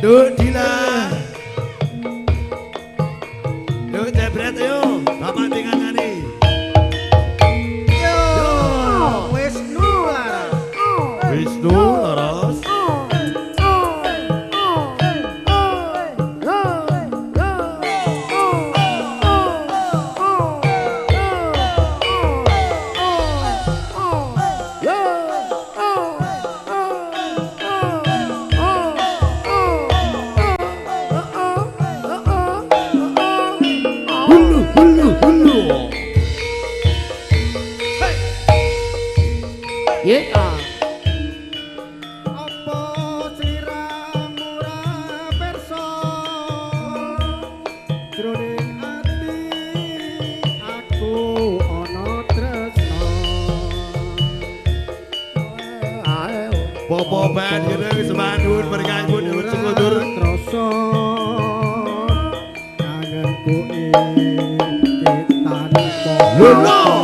Duk Dila. Duk jebret yo, Bapak tingangane. Yo, Wisnu Laras. Wisnu Laras. Popo band kene wis mandun berkang pun sekodur troso kangenku iki tanpa lho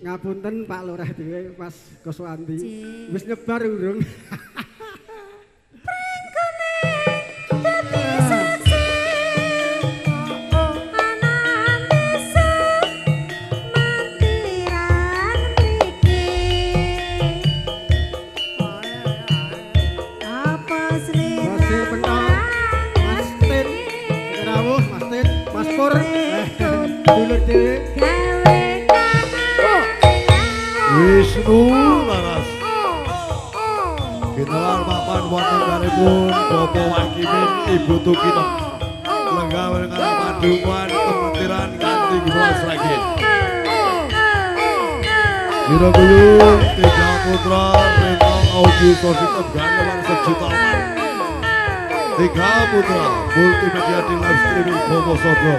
Ngapunten Pak Lurah dhewe Mas Koswandi. Wis nyebar urung? Wisnu Laras. Kinalan papan wonten kalipun Bapak Wakimin Ibu Tukino. Lenggawe dengan panduan Kementerian kanthi Gumas Ragin. Kira gulung 3 putra Renong Audio Sosial Gandawan Sejutawan. 3 putra multimedia di live streaming Bobo Sogro.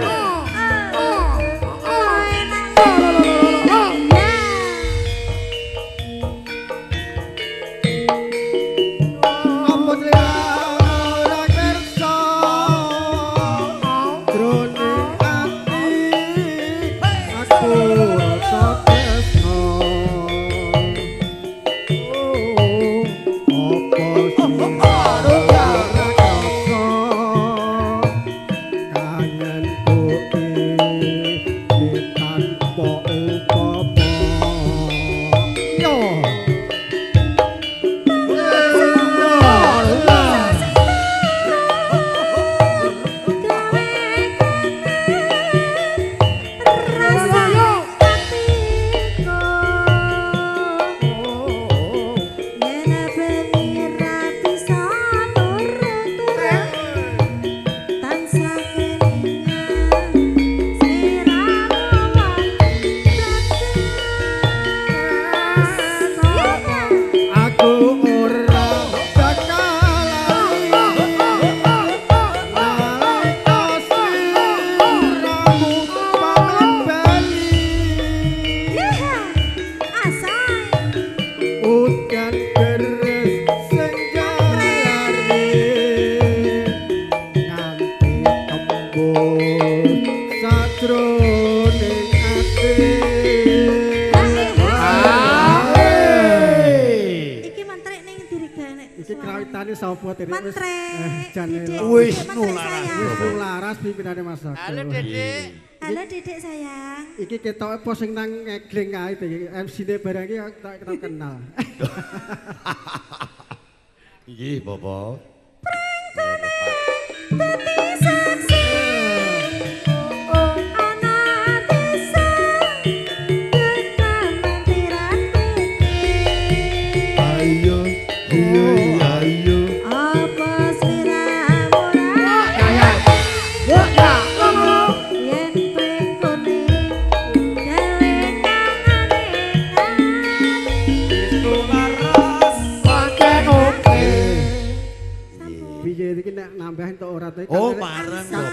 Mantre. Wisnu Laras. Wisnu Laras pimpinane Mas Agus. Halo Dede. Halo Dedek sayang. Iki ketoke apa sing nang ngegling ae iki MC-ne barang iki tak kenal. Nggih, Bapak. Dadi saksi. Oh anak desa. Kekamatiran Ayo, ayo, ayo. apa sliramu Kaya. Yo ya. yen pengkone gawe Piye iki nek nambah entuk ora to? Oh, bareng, Bapak.